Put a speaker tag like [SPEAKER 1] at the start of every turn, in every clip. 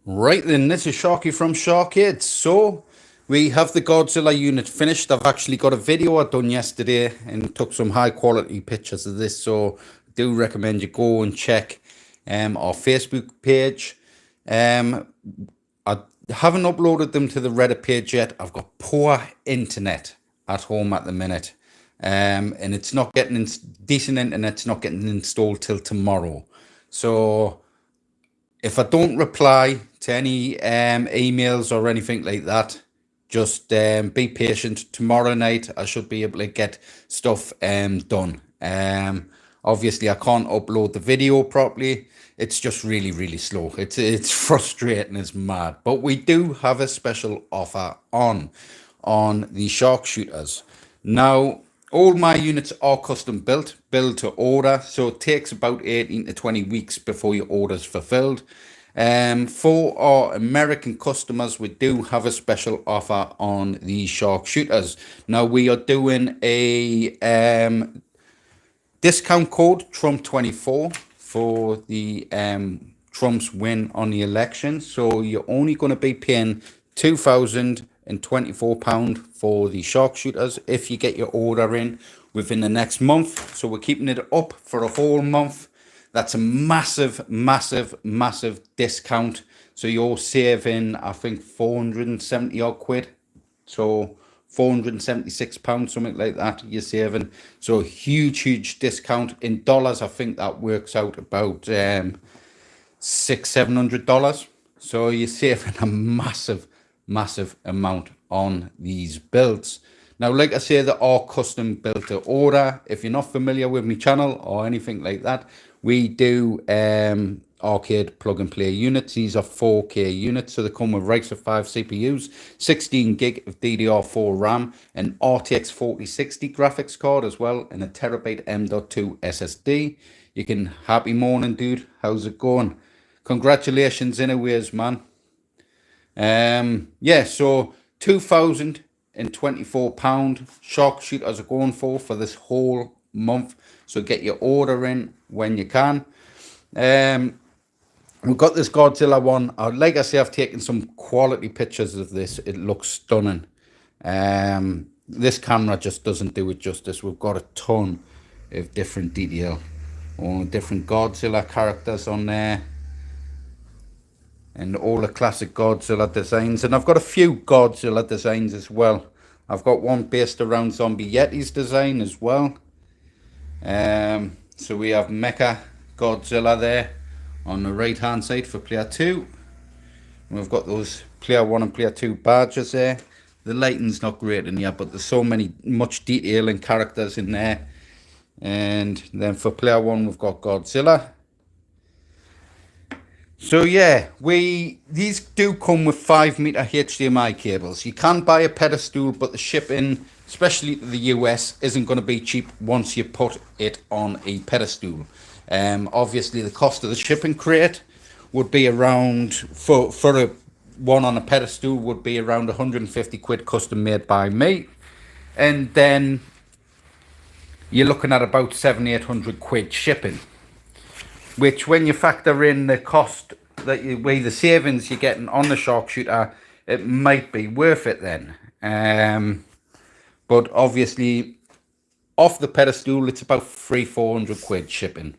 [SPEAKER 1] Right then, this is Sharky from Shar-Kade. So, we have the Godzilla unit finished. I've actually got a video I done yesterday and took some high quality pictures of this. So, I do recommend you go and check our Facebook page. I haven't uploaded them to the Reddit page yet. I've got poor internet at home at the minute. And it's not getting decent internet's not getting installed till tomorrow. So, if I don't reply to any emails or anything like that, just be patient. Tomorrow night I should be able to get stuff done. Obviously I can't upload the video properly. It's just really slow. It's frustrating as mad. But we do have a special offer on the shark shooters. Now, all my units are custom built to order, so it takes about 18 to 20 weeks before your order's fulfilled. For our American customers, we do have a special offer on the shark shooters. Now, we are doing a discount code Trump24 for the Trump's win on the election. So you're only going to be paying £2,024 for the shark shooters if you get your order in within the next month. So we're keeping it up for a whole month. That's a massive discount. So you're saving, I think, 470 odd quid. So £476, something like that you're saving. So huge discount. In dollars, I think that works out about $600-700. So you're saving a massive amount on these builds. Now, like I say, they are custom built to order. If you're not familiar with my channel or anything like that, we do arcade plug and play units. These are 4K units, so they come with Ryzen 5 CPUs, 16 gig of DDR4 Ram, an RTX 4060 graphics card as well, and a terabyte M.2 SSD. You can, happy morning, dude. How's it going? Congratulations, anyways, man. Yeah, so £2,024 shark shooters are going for this whole month. So get your order in when you can. We've got this Godzilla one. Like I say, I've taken some quality pictures of this. It looks stunning. This camera just doesn't do it justice. We've got a ton of different detail, or different Godzilla characters on there, and all the classic Godzilla designs. And I've got a few Godzilla designs as well. I've got one based around Zombie Yeti's design as well. So we have Mecha Godzilla there on the right hand side for player 2. And we've got those player 1 and player 2 badges there. The lighting's not great in here, but there's so much detail and characters in there. And then for player 1 we've got Godzilla. So yeah, these do come with 5-meter HDMI cables. You can buy a pedestal, but the shipping, especially to the US, isn't going to be cheap once you put it on a pedestal. Obviously the cost of the shipping crate would be around, for a one on a pedestal, would be around 150 quid custom made by me. And then you're looking at about 700-800 quid shipping, which when you factor in the cost that the savings you're getting on the sharpshooter, it might be worth it then. But obviously off the pedestal it's about 300-400 quid shipping,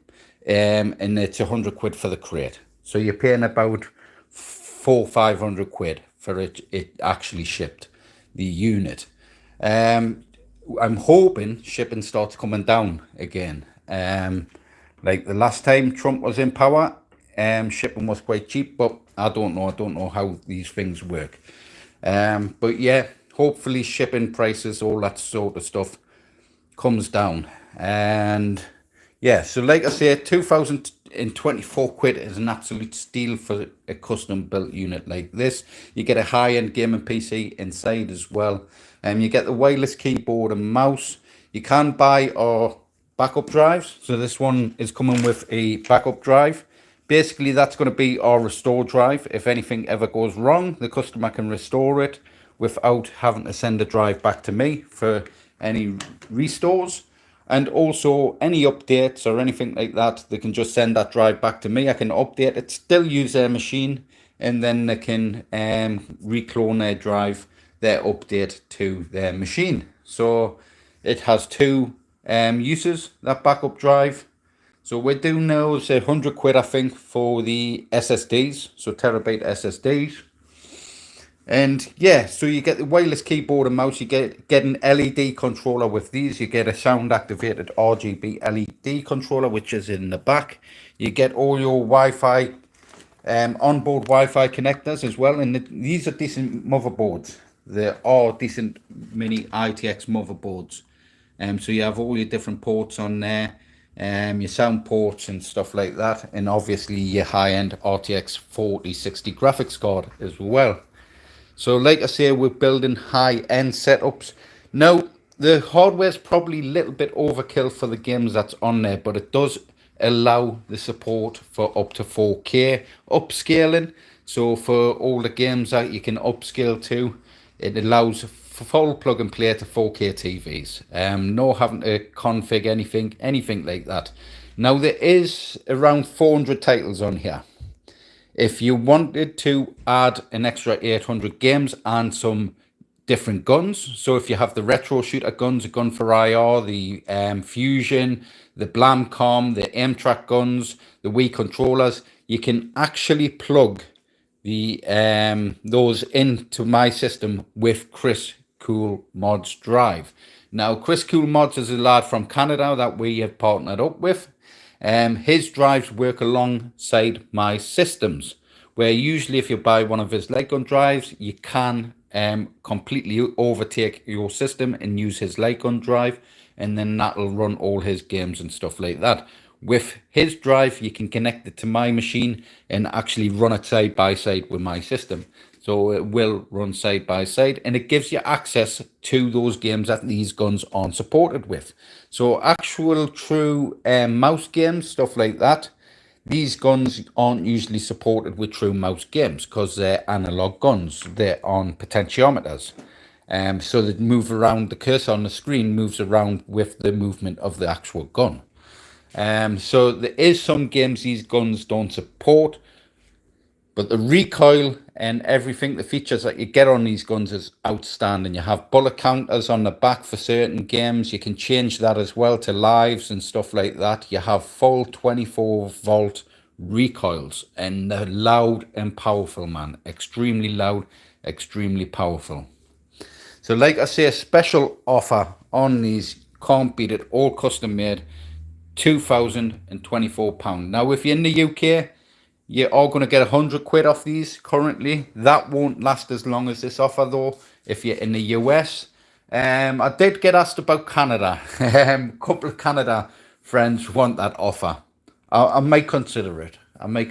[SPEAKER 1] and it's 100 quid for the crate. So you're paying about 400-500 quid for it actually shipped, the unit. I'm hoping shipping starts coming down again. Like the last time Trump was in power, shipping was quite cheap, but I don't know how these things work. But yeah, hopefully shipping prices, all that sort of stuff, comes down. And yeah, so like I say, 2,024 quid is an absolute steal for a custom built unit like this. You get a high-end gaming PC inside as well. You get the wireless keyboard and mouse. You can buy our backup drives. So this one is coming with a backup drive. Basically, that's going to be our restore drive. If anything ever goes wrong, the customer can restore it without having to send the drive back to me for any restores. And also any updates or anything like that, they can just send that drive back to me. I can update it, still use their machine, and then they can reclone their drive, their update to their machine. So it has two uses, that backup drive. So we're doing those £100, I think, for the SSDs, so terabyte SSDs. And yeah, so you get the wireless keyboard and mouse. You get an LED controller with these. You get a sound activated RGB LED controller, which is in the back. You get all your Wi-Fi, onboard Wi-Fi connectors as well. And these are decent motherboards. They are decent mini ITX motherboards. So you have all your different ports on there, your sound ports and stuff like that, and obviously your high-end RTX 4060 graphics card as well. So like I say, we're building high-end setups. Now, the hardware's probably a little bit overkill for the games that's on there, but it does allow the support for up to 4K upscaling. So for all the games that you can upscale to, it allows full plug and play to 4K TVs. No having to config anything like that. Now, there is around 400 titles on here. If you wanted to add an extra 800 games and some different guns, so if you have the retro shooter guns, a gun for IR, the Fusion, the Blamcom, the aim-track guns, the Wii controllers, you can actually plug the those into my system with Krisscoolmods drive. Now, Krisscoolmods is a lad from Canada that we have partnered up with. His drives work alongside my systems, where usually if you buy one of his light gun drives, you can completely overtake your system and use his light gun drive, and then that'll run all his games and stuff like that. With his drive, you can connect it to my machine and actually run it side by side with my system. So it will run side by side, and it gives you access to those games that these guns aren't supported with. So actual true mouse games, stuff like that, these guns aren't usually supported with true mouse games because they're analog guns. They're on potentiometers. So they move around, the cursor on the screen moves around with the movement of the actual gun. So there is some games these guns don't support, but the recoil and everything, the features that you get on these guns is outstanding. You have bullet counters on the back for certain games. You can change that as well to lives and stuff like that. You have full 24-volt recoils, and they're loud and powerful, man. Extremely loud, extremely powerful. So like I say, a special offer on these, can't beat it, all custom made, £2,024. Now, if you're in the UK, you are going to get £100 off these currently. That won't last as long as this offer though, if you're in the US. I did get asked about Canada. A couple of Canada friends want that offer. I might consider it. I'll have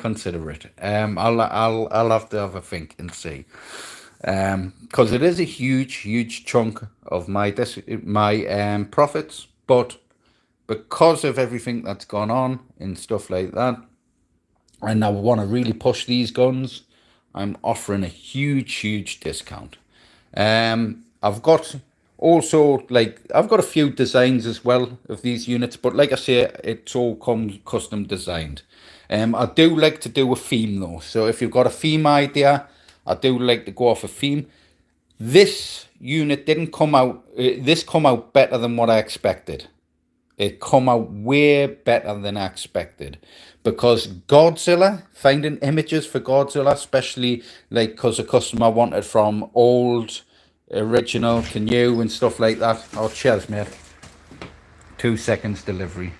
[SPEAKER 1] to have a think and see. Because it is a huge chunk of my profits, but because of everything that's gone on and stuff like that, and I want to really push these guns, I'm offering a huge discount. I've got also, I've got a few designs as well of these units, but like I say, it's all comes custom designed. I do like to do a theme though, so if you've got a theme idea, I do like to go off a theme. This unit didn't come out, this come out better than what I expected. It come out way better than I expected, because Godzilla, finding images for Godzilla, especially because a customer wanted from old, original to new and stuff like that. Oh, cheers, mate. 2 seconds delivery.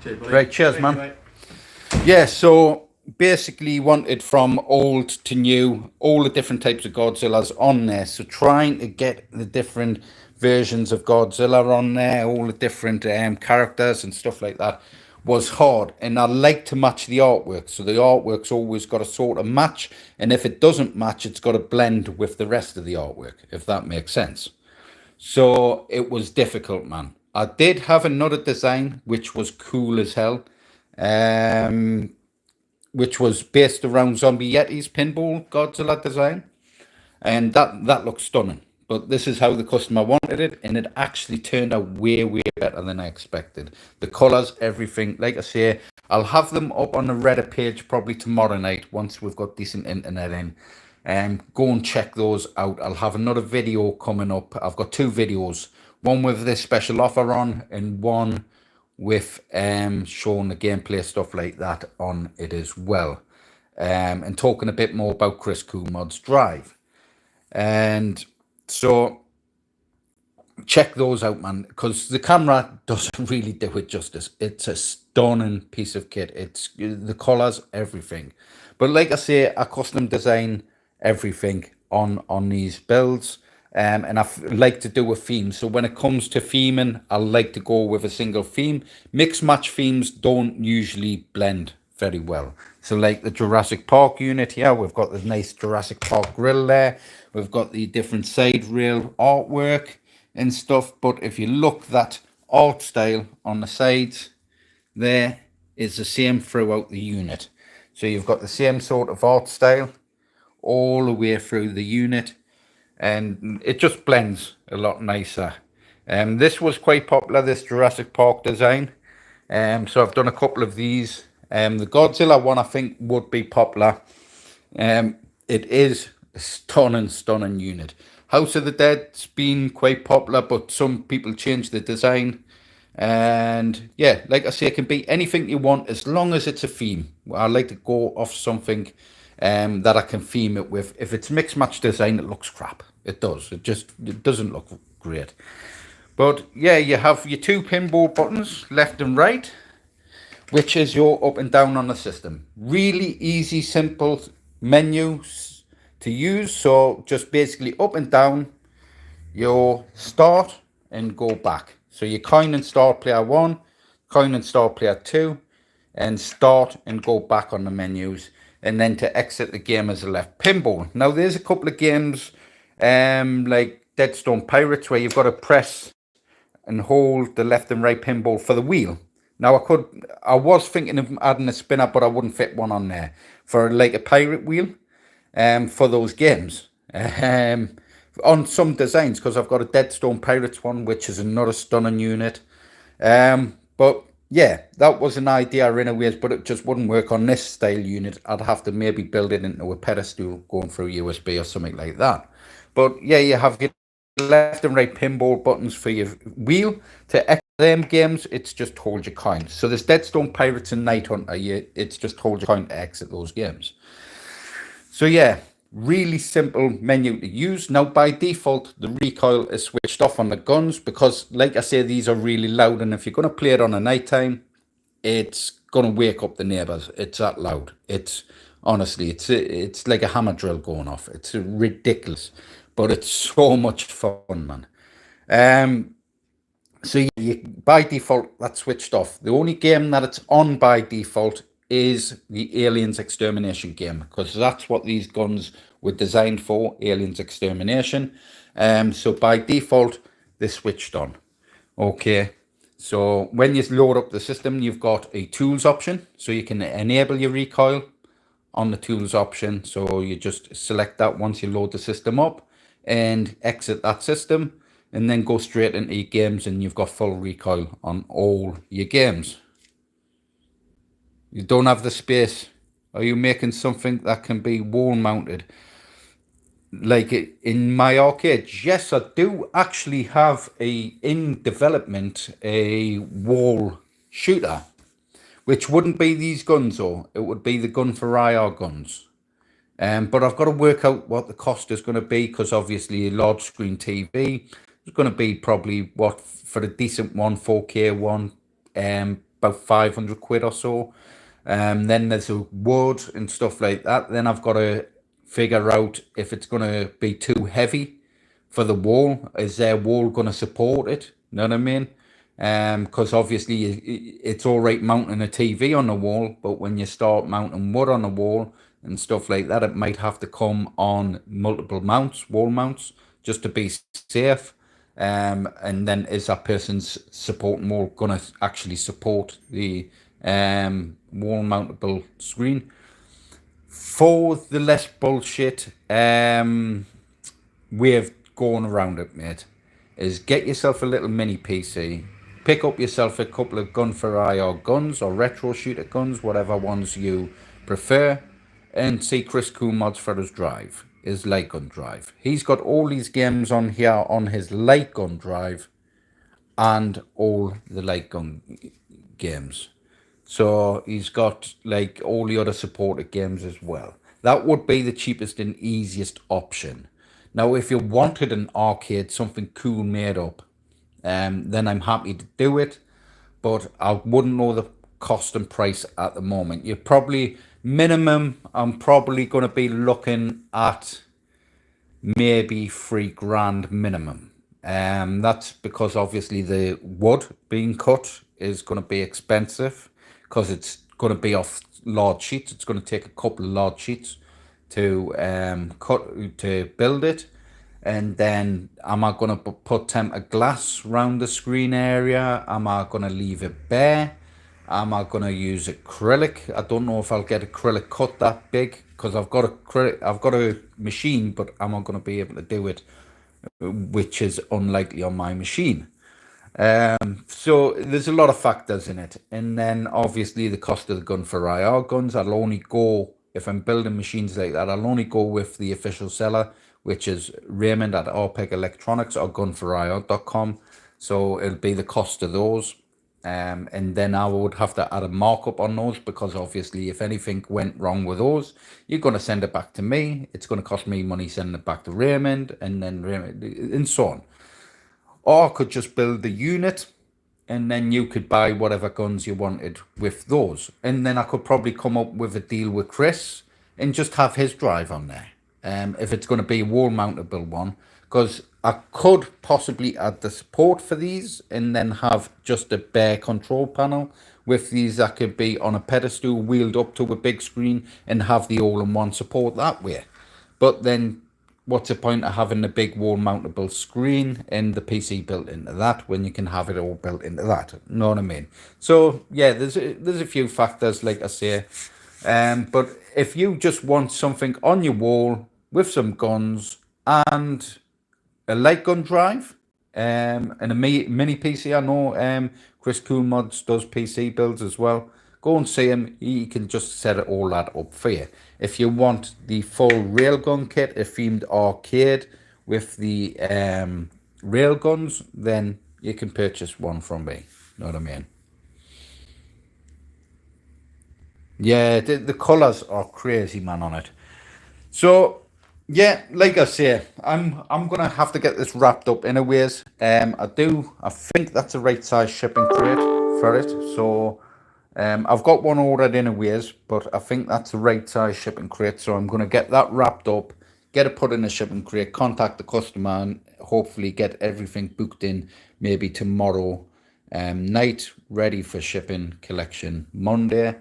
[SPEAKER 2] Cheers, buddy.
[SPEAKER 1] Right, cheers, man. Mate. Yeah, so basically wanted from old to new, all the different types of Godzillas on there. So trying to get the different versions of Godzilla on there, all the different characters and stuff like that, was hard. And I like to match the artwork, so the artwork's always got to sort of match, and if it doesn't match, it's got to blend with the rest of the artwork, if that makes sense. So it was difficult, man. I did have another design which was cool as hell, which was based around Zombie Yeti's pinball Godzilla design, and that looks stunning. but this is how the customer wanted it, and it actually turned out way better than I expected. The colors, everything, like I say, I'll have them up on the Reddit page probably tomorrow night once we've got decent internet in. Go and check those out. I'll have another video coming up. I've got 2 videos, one with this special offer on and one with showing the gameplay stuff like that on it as well, and talking a bit more about Krisscoolmods drive. And so check those out, man, because the camera doesn't really do it justice. It's a stunning piece of kit. It's the colors, everything. But like I say, I custom design everything on these builds, and I like to do a theme. So when it comes to theming, I like to go with a single theme. Mix match themes don't usually blend very well. So like the Jurassic Park unit here, we've got the nice Jurassic Park grill there. We've got the different side rail artwork and stuff. But if you look, that art style on the sides there is the same throughout the unit. So you've got the same sort of art style all the way through the unit, and it just blends a lot nicer. This was quite popular, this Jurassic Park design. So I've done a couple of these. The Godzilla one I think would be popular. It is a stunning unit. House of the Dead's been quite popular, but some people change the design. And yeah, like I say, it can be anything you want as long as it's a theme. I like to go off something that I can theme it with. If it's mixed match design, it looks crap. It does. It doesn't look great. But yeah, you have your 2 pinboard buttons, left and right, which is your up and down on the system. Really easy, simple menus to use. So just basically up and down, your start and go back. So you coin and start player 1, coin and start player 2, and start and go back on the menus. And then to exit the game as a left pinball. Now there's a couple of games like Deadstone Pirates where you've got to press and hold the left and right pinball for the wheel. Now I was thinking of adding a spinner, but I wouldn't fit one on there for like a pirate wheel for those games. On some designs, because I've got a Deadstone Pirates one, which is another stunning unit. But yeah, that was an idea in a way, but it just wouldn't work on this style unit. I'd have to maybe build it into a pedestal going through USB or something like that. But yeah, you have your left and right pinball buttons for your wheel. To exit them games, it's just hold your coin. So there's Deadstone Pirates and Night Hunter. It's just hold your coin to exit those games. So yeah, really simple menu to use. Now by default, the recoil is switched off on the guns because, like I say, these are really loud, and if you're going to play it on a night time, it's going to wake up the neighbors. It's that loud. It's honestly, it's like a hammer drill going off. It's ridiculous, but it's so much fun, man. So by default, that's switched off. The only game that it's on by default is the Aliens Extermination game, because that's what these guns were designed for, Aliens Extermination. So by default, they're switched on. Okay, so when you load up the system, you've got a tools option, so you can enable your recoil on the tools option. So you just select that once you load the system up and exit that system, and then go straight into your games, and you've got full recoil on all your games. You don't have the space. Are you making something that can be wall mounted? Like in my arcade? Yes, I do actually have in development a wall shooter, which wouldn't be these guns though. It would be the gun for IR guns. But I've got to work out what the cost is going to be, because obviously a large screen TV is going to be probably, what, for a decent one, 4K one, about 500 quid or so. Then there's a wood and stuff like that. Then I've got to figure out if it's going to be too heavy for the wall. Is their wall going to support it? You know what I mean? Because obviously it's all right mounting a TV on the wall, but when you start mounting wood on the wall and stuff like that, it might have to come on multiple mounts, wall mounts, just to be safe. And then is that person's supporting wall going to actually support the wall mountable screen? For the less bullshit way of going around it, mate, is get yourself a little mini PC, pick up yourself a couple of gun for IR guns or retro shooter guns, whatever ones you prefer, and see Krisscoolmods for his drive, his light gun drive. He's got all these games on here on his light gun drive and all the light gun games. So he's got like all the other supported games as well. That would be the cheapest and easiest option. Now, if you wanted an arcade, something cool made up, then I'm happy to do it. But I wouldn't know the cost and price at the moment. You're probably minimum. I'm probably going to be looking at maybe $3,000 minimum. That's because obviously the wood being cut is going to be expensive because it's going to be off large sheets. It's going to take a couple of large sheets to build it. And then am I going to put tempered glass around the screen area? Am I going to leave it bare? Am I going to use acrylic? I don't know if I'll get acrylic cut that big because I've got a machine, but am I going to be able to do it, which is unlikely on my machine. So there's a lot of factors in it. And then obviously the cost of the gun for IR guns. I'll only go, if I'm building machines like that, I'll only go with the official seller, which is Raymond at RPEG Electronics or gunforir.com. So it'll be the cost of those. And then I would have to add a markup on those because obviously if anything went wrong with those, you're going to send it back to me. It's going to cost me money sending it back to Raymond and then Raymond and so on. Or I could just build the unit and then you could buy whatever guns you wanted with those. And then I could probably come up with a deal with Chris and just have his drive on there. If it's going to be a wall mountable one, because I could possibly add the support for these and then have just a bare control panel with these that could be on a pedestal wheeled up to a big screen and have the all-in-one support that way. But then what's the point of having a big wall mountable screen and the PC built into that when you can have it all built into that? You know what I mean? So yeah, there's a few factors, like I say. But if you just want something on your wall with some guns and a light gun drive and a mini PC, I know Krisscoolmods does PC builds as well. Go and see him. He can just set it all that up for you. If you want the full railgun kit, a themed arcade with the railguns, then you can purchase one from me. You know what I mean? Yeah, the colours are crazy, man, on it. So yeah, like I say, I'm gonna have to get this wrapped up anyways. I think that's the right size shipping crate for it. So I've got one ordered anyways, but I think that's the right size shipping crate. So I'm gonna get that wrapped up, get it put in a shipping crate, contact the customer, and hopefully get everything booked in maybe tomorrow night, ready for shipping collection Monday.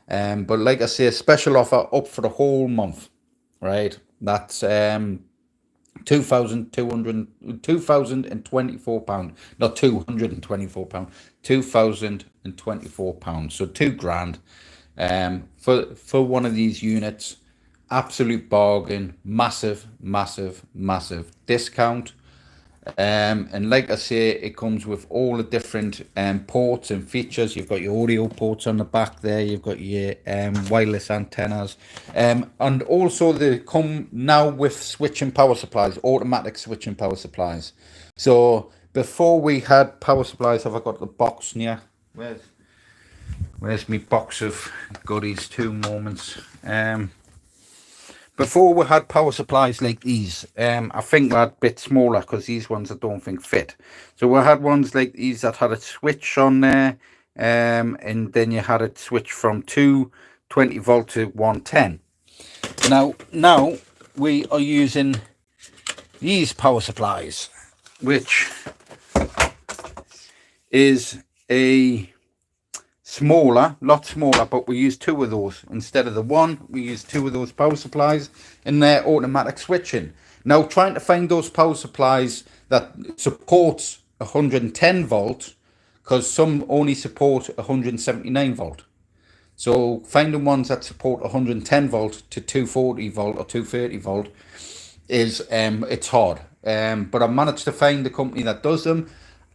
[SPEAKER 1] But like I say, special offer up for the whole month, right? That's £2,024, not £224, £2,024. So £2,000 for one of these units. Absolute bargain, massive discount. And like I say, it comes with all the different ports and features. You've got your audio ports on the back there. You've got your wireless antennas. And also they come now with switching power supplies, automatic switching power supplies. So before we had power supplies, have I got the box here? Where's my box of goodies? 2 moments. Before we had power supplies like these, I think they're a bit smaller because these ones I don't think fit. So we had ones like these that had a switch on there, and then you had it switch from 220 volt to 110. Now we are using these power supplies, which is a lot smaller, but we use 2 of those instead of the 1. We use 2 of those power supplies, and they're automatic switching. Now trying to find those power supplies that supports 110 volt, because some only support 179 volt. So finding ones that support 110 volt to 240 volt or 230 volt is it's hard. but I managed to find the company that does them,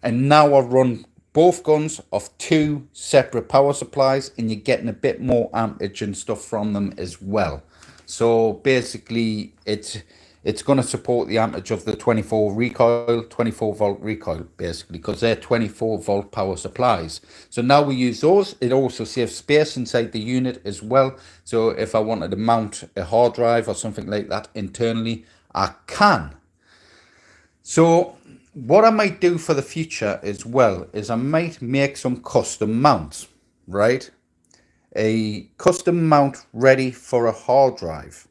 [SPEAKER 1] and now I run both guns off two separate power supplies, and you're getting a bit more amperage and stuff from them as well. So basically, it's going to support the amperage of the 24 volt recoil, basically, because they're 24 volt power supplies. So now we use those. It also saves space inside the unit as well. So if I wanted to mount a hard drive or something like that internally, I can. So what I might do for the future as well is I might make some custom mounts, right? A custom mount ready for a hard drive.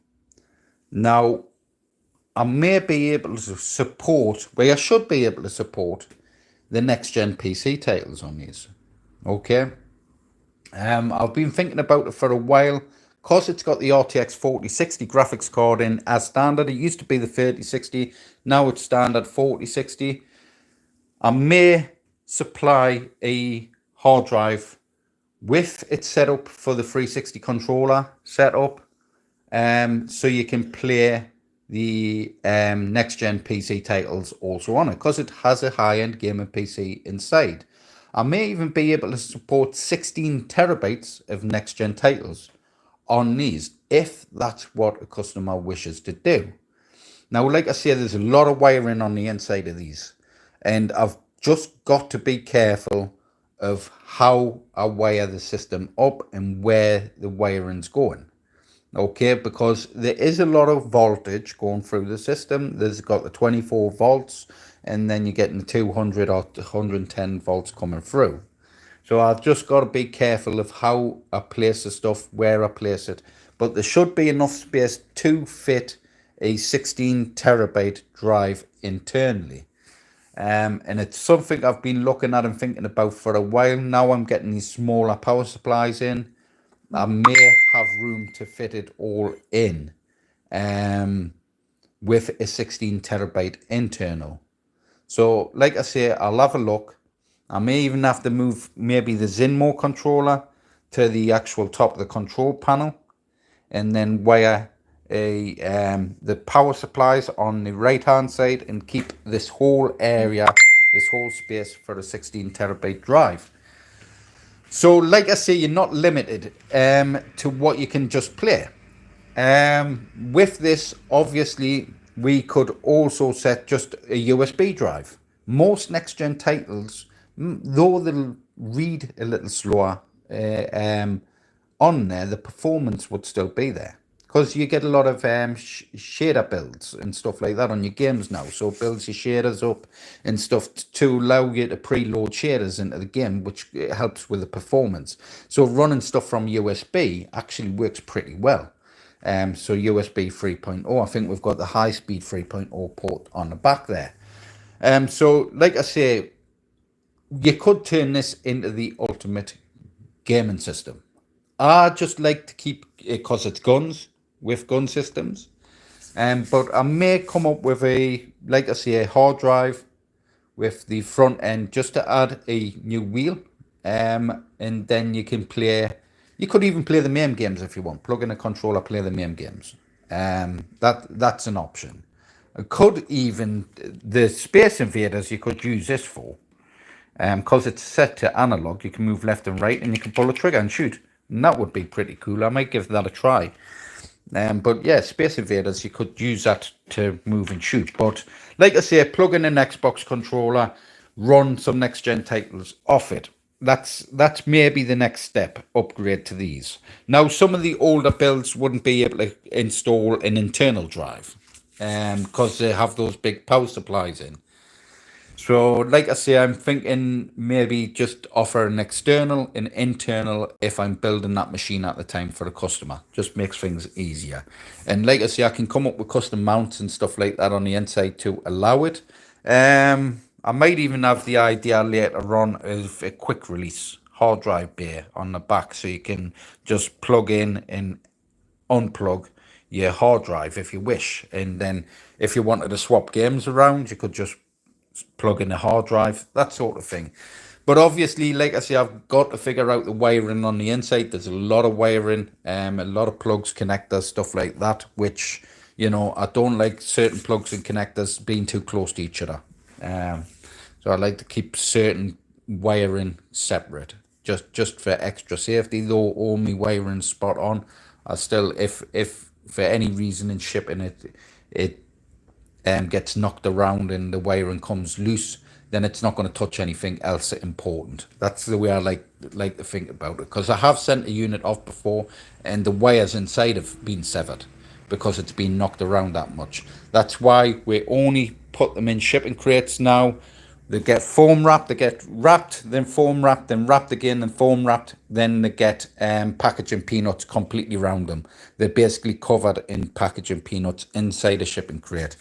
[SPEAKER 1] Now, I may be able to support, I should be able to support the next gen PC titles on these. Okay. I've been thinking about it for a while. Because it's got the RTX 4060 graphics card in as standard. It used to be the 3060. Now it's standard 4060. I may supply a hard drive with its setup for the 360 controller setup. So you can play the next gen PC titles also on it, because it has a high-end gaming PC inside. I may even be able to support 16 terabytes of next gen titles on these, if that's what a customer wishes to do. Now, like I say, there's a lot of wiring on the inside of these, and I've just got to be careful of how I wire the system up and where the wiring's going. Okay, because there is a lot of voltage going through the system. There's got the 24 volts, and then you're getting the 200 or 110 volts coming through. So I've just got to be careful of how I place the stuff, where I place it. But there should be enough space to fit a 16 terabyte drive internally. And it's something I've been looking at and thinking about for a while. Now I'm getting these smaller power supplies in. I may have room to fit it all in with a 16 terabyte internal. So like I say, I'll have a look. I may even have to move maybe the Zinmo controller to the actual top of the control panel, and then wire the power supplies on the right hand side and keep this whole area, this whole space for a 16 terabyte drive. So like I say, you're not limited to what you can just play. With this, obviously, we could also set just a USB drive. Most next-gen titles, though they'll read a little slower on there, the performance would still be there. Because you get a lot of shader builds and stuff like that on your games now. So it builds your shaders up and stuff to allow you to preload shaders into the game, which helps with the performance. So running stuff from USB actually works pretty well. So USB 3.0, I think we've got the high-speed 3.0 port on the back there. So like I say, you could turn this into the ultimate gaming system. I just like to keep it because it's guns, with gun systems, but I may come up with like I say, a hard drive with the front end just to add a new wheel, and then you can play. You could even play the MAME games if you want. Plug in a controller, play the MAME games. That's an option. It could even the Space Invaders. You could use this for, because it's set to analog. You can move left and right, and you can pull the trigger and shoot. And that would be pretty cool. I might give that a try. But yeah, Space Invaders, you could use that to move and shoot. But like I say, plug in an Xbox controller, run some next gen titles off it. That's maybe the next step, upgrade to these. Now, some of the older builds wouldn't be able to install an internal drive because they have those big power supplies in. So, like I say, I'm thinking maybe just offer an external, an internal, if I'm building that machine at the time for the customer. Just makes things easier. And like I say, I can come up with custom mounts and stuff like that on the inside to allow it. I might even have the idea later on of a quick release hard drive bay on the back, so you can just plug in and unplug your hard drive if you wish. And then if you wanted to swap games around, you could just plug in a hard drive, that sort of thing. But obviously, like I say, I've got to figure out the wiring on the inside. There's a lot of wiring, a lot of plugs, connectors, stuff like that, which You know, I don't like certain plugs and connectors being too close to each other. So I like to keep certain wiring separate, just for extra safety. Though all my wiring spot on, I still, if for any reason in shipping it gets knocked around and the wiring comes loose, then it's not going to touch anything else important. That's the way I like to think about it, because I have sent a unit off before and the wires inside have been severed because it's been knocked around that much. That's why we only put them in shipping crates now. They get foam wrapped, they get wrapped, then foam wrapped, then wrapped again, then foam wrapped, then they get packaging peanuts completely around them. They're basically covered in packaging peanuts inside a shipping crate,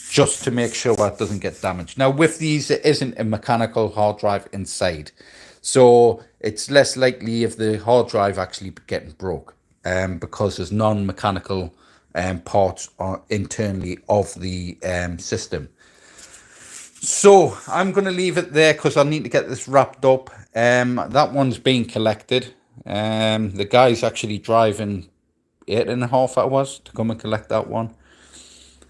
[SPEAKER 1] just to make sure that doesn't get damaged. Now with these, there isn't a mechanical hard drive inside, so it's less likely if the hard drive actually getting broke, because there's non-mechanical parts internally of the system. So I'm going to leave it there because I need to get this wrapped up. That one's being collected. The guy's actually driving 8.5 hours to come and collect that one.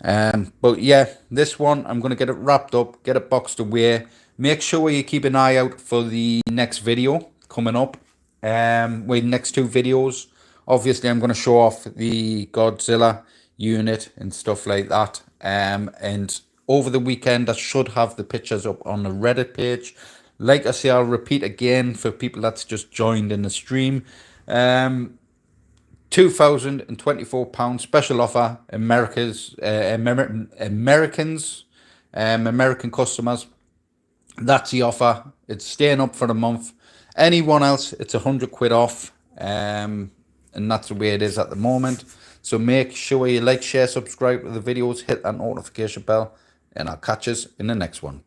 [SPEAKER 1] But yeah, this one, I'm going to get it wrapped up, get it boxed away. Make sure you keep an eye out for the next video coming up. With next 2 videos. Obviously, I'm going to show off the Godzilla unit and stuff like that. And over the weekend, I should have the pictures up on the Reddit page. Like I say, I'll repeat again for people that's just joined in the stream. £2,024 special offer. American customers. That's the offer. It's staying up for the month. Anyone else, it's £100 off. And that's the way it is at the moment. So make sure you like, share, subscribe to the videos, hit that notification bell, and I'll catch us in the next one.